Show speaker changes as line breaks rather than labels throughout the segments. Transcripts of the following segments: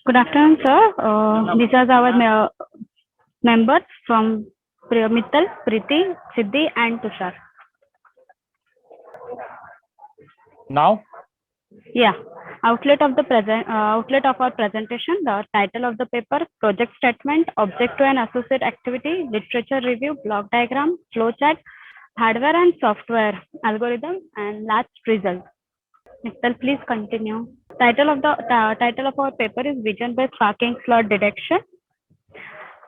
Good afternoon, sir. These are our members from Mittal, Priti, Siddhi, and Tushar.
Now,
Yeah. Outlet of our presentation. The title of the paper: project statement, object to an associate activity, literature review, block diagram, flowchart, hardware and software, algorithm, and last result. Mittal, please continue. Title of our paper is vision-based parking slot detection.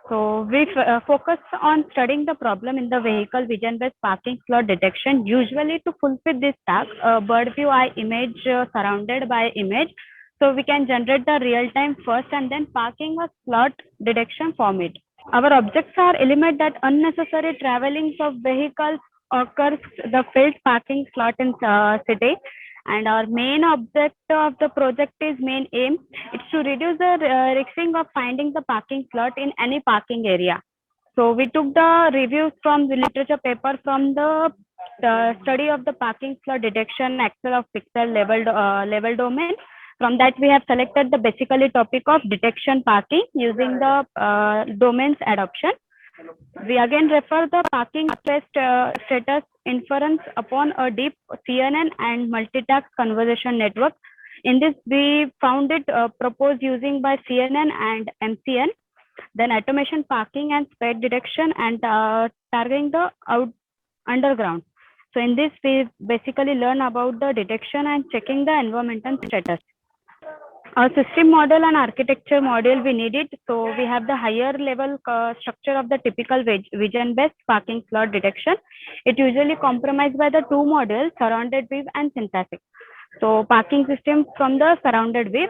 So we focus on studying the problem in the vehicle vision-based parking slot detection. Usually to fulfill this task, a bird view eye image surrounded by image. So we can generate the real-time first and then parking a slot detection format. Our objects are eliminate that unnecessary traveling of vehicles occurs the filled parking slot in city. And our main object of the project is main aim. It's to reduce the risking of finding the parking slot in any parking area. So we took the reviews from the literature paper from the study of the parking slot detection Excel of pixel level domain. From that, we have selected the basically topic of detection parking using the domains adoption. We again refer the parking space status inference upon a deep CNN and multitask conversation network. In this, we found it proposed using by CNN and MCN. Then automation parking and speed detection and targeting the underground. So in this, we basically learn about the detection and checking the environmental status. Our system model and architecture module we need it. So we have the higher level structure of the typical vision-based parking slot detection. It usually compromised by the two modules, surrounded view and synthetic. So parking system from the surrounded view.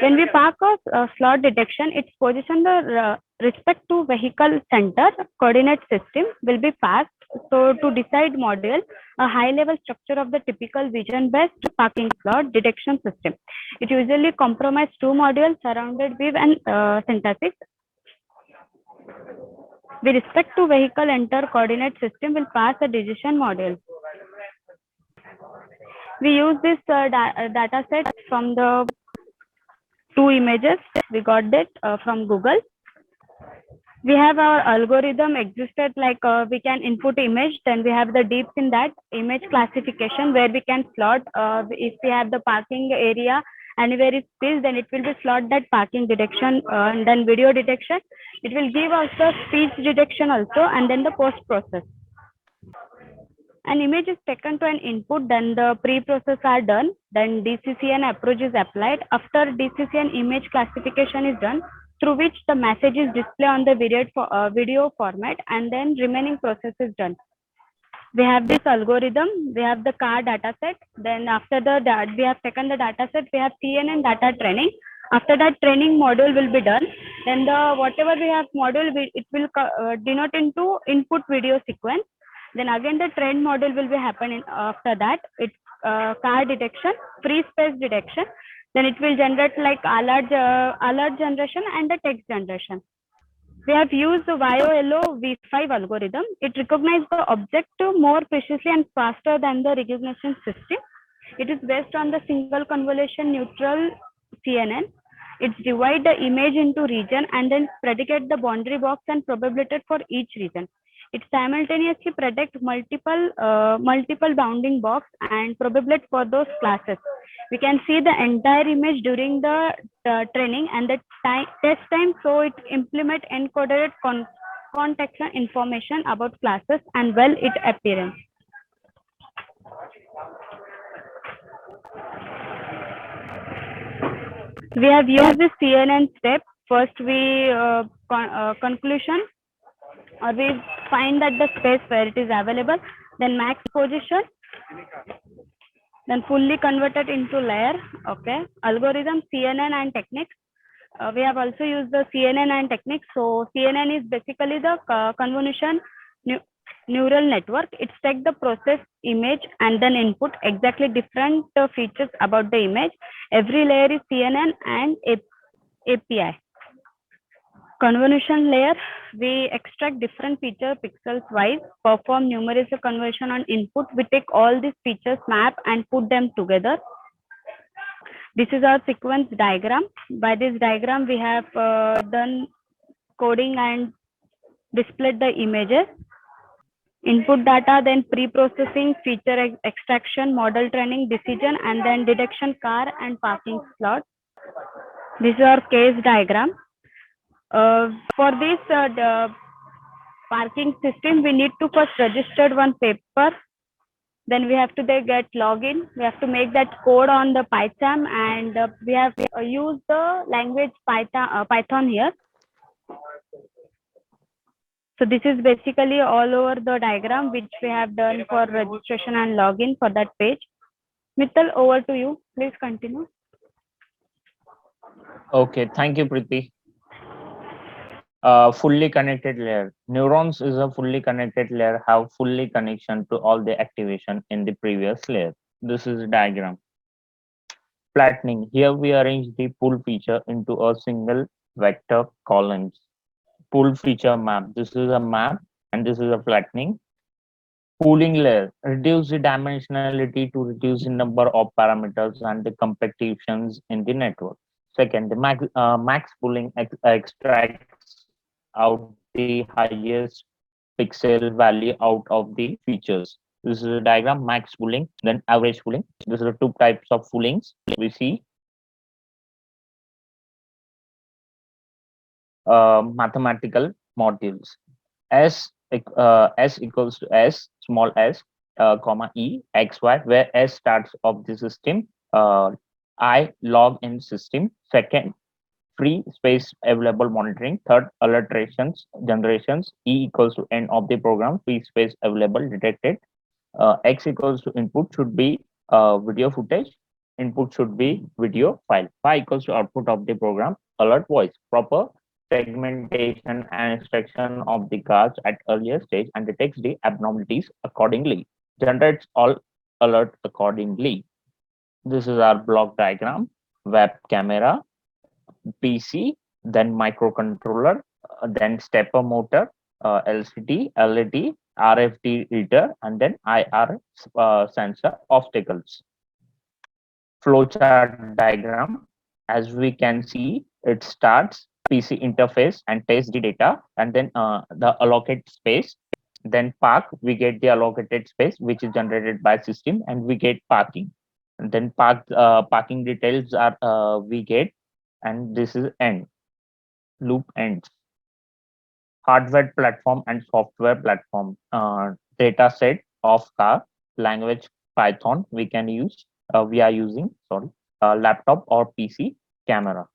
When we park a slot detection, its position the respect to vehicle center coordinate system will be passed. So to decide module, a high level structure of the typical vision based parking slot detection system. It usually compromises two modules, surrounded view and synthesis. With respect to vehicle enter coordinate system will pass a decision module. We use this data set from the two images. We got that from Google. We have our algorithm existed like we can input image, then we have the deeps in that image classification where we can slot if we have the parking area anywhere is space, then it will be slot that parking detection and then video detection. It will give us the speech detection also and then the post process. An image is taken to an input, then the pre-process are done, then DCCN approach is applied. After DCCN image classification is done, through which the message is displayed on the video format and then remaining process is done. We have this algorithm, we have the car data set, then after that we have taken the data set, we have CNN data training. After that training module will be done, then the whatever we have module, it will denote into input video sequence. Then again the train module will be happening after that. It's car detection, free space detection. Then it will generate like alert generation and the text generation. We have used the YOLO V5 algorithm. It recognizes the object more precisely and faster than the recognition system. It is based on the single convolution neutral CNN. It divides the image into region and then predicate the boundary box and probability for each region. It simultaneously predicts multiple bounding box and probability for those classes. We can see the entire image during the training and the test time. So it implement encoded contextual information about classes and well it appearance. We have used the CNN step. First we conclusion, or we find that the space where it is available, then max position, then fully converted into layer. Okay, algorithm, CNN and techniques. We have also used the CNN and techniques. So CNN is basically the convolution neural network. It takes the process image and then input exactly different features about the image. Every layer is CNN and API. Convolution layer, we extract different feature pixels wise, perform numerical conversion on input. We take all these features, map and put them together. This is our sequence diagram. By this diagram, we have done coding and displayed the images, input data, then pre-processing, feature extraction, model training, decision, and then detection car and parking slot. This is our case diagram. For this the parking system, we need to first register one paper. Then we have to get login. We have to make that code on the Python, and we have used the language Python here. So this is basically all over the diagram which we have done for registration and login for that page. Mittal, over to you. Please continue.
Okay, thank you, Priti. Fully connected layer. Neurons is a fully connected layer, have fully connection to all the activation in the previous layer. This is a diagram. Flattening. Here we arrange the pool feature into a single vector columns. Pool feature map. This is a map and this is a flattening. Pooling layer. Reduce the dimensionality to reduce the number of parameters and the compactations in the network. Second, the max pooling extracts out the highest pixel value out of the features. This is a diagram, max pooling, then average pooling. These are the two types of poolings we see. Mathematical modules. S equals to S, small s, comma E, X, Y, where S starts of the system, I log in system. Second, free space available monitoring. Third, alertations generations. E equals to end of the program, free space available detected. X equals to input should be video footage, input should be video file. Y equals to output of the program, alert voice, proper segmentation and extraction of the cards at earlier stage and detects the abnormalities accordingly, generates all alert accordingly. This is our block diagram, web camera, PC, then microcontroller, then stepper motor, LCD, LED, RFD reader, and then IR sensor obstacles. Flowchart diagram. As we can see, it starts PC interface and takes the data, and then the allocate space. Then park, we get the allocated space which is generated by system, and we get parking. And then parking details are we get, and this is end. Loop ends. Hardware platform and software platform. Data set of car, language Python we can use. We are using, sorry, laptop or PC, camera.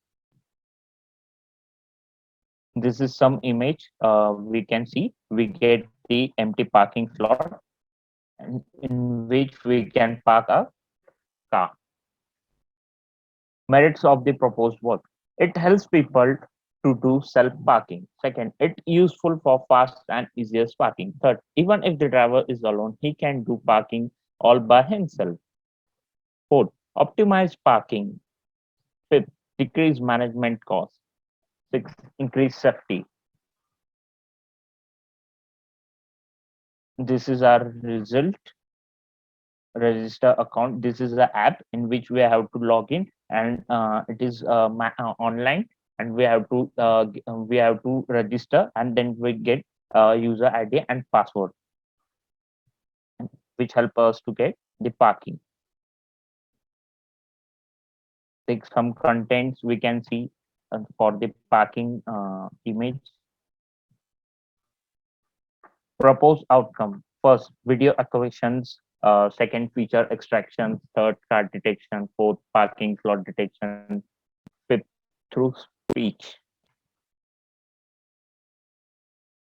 This is some image we can see. We get the empty parking slot in which we can park a car. Merits of the proposed work. It helps people to do self-parking. Second, it useful for fast and easiest parking. Third, even if the driver is alone, he can do parking all by himself. Fourth, optimize parking. Fifth, decrease management costs. Sixth, increase safety. This is our result. Register account. This is the app in which we have to log in, and it is online, and we have to register, and then we get user ID and password, which help us to get the parking. Take some contents we can see for the parking image. Proposed outcome. First, video acquisitions. Second, feature extraction. Third, car detection. Fourth, parking slot detection. Fifth, through speech.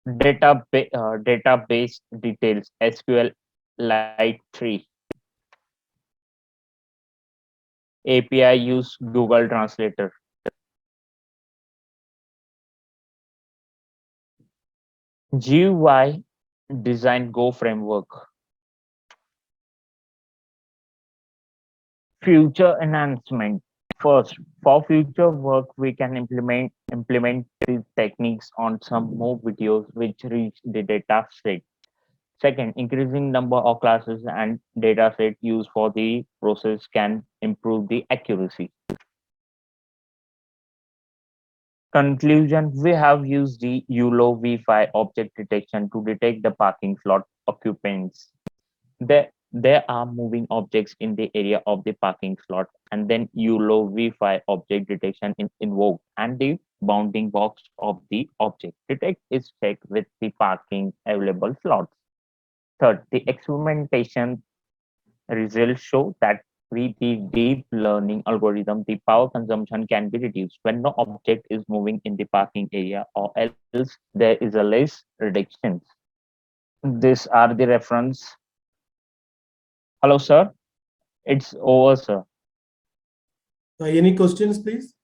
Database details. SQL Lite 3. API use Google Translator. GUI design Go framework. Future enhancement. First, for future work, we can implement these techniques on some more videos which reach the data set. Second, increasing number of classes and data set used for the process can improve the accuracy. Conclusion, we have used the ULO V5 object detection to detect the parking slot occupants. There are moving objects in the area of the parking slot, and then ULO V5 object detection is invoked, and the bounding box of the object detect is checked with the parking available slots. Third, the experimentation results show that with the deep learning algorithm, the power consumption can be reduced when no object is moving in the parking area, or else there is a less reductions. These are the reference. Hello, sir. It's over, sir.
Any questions, please?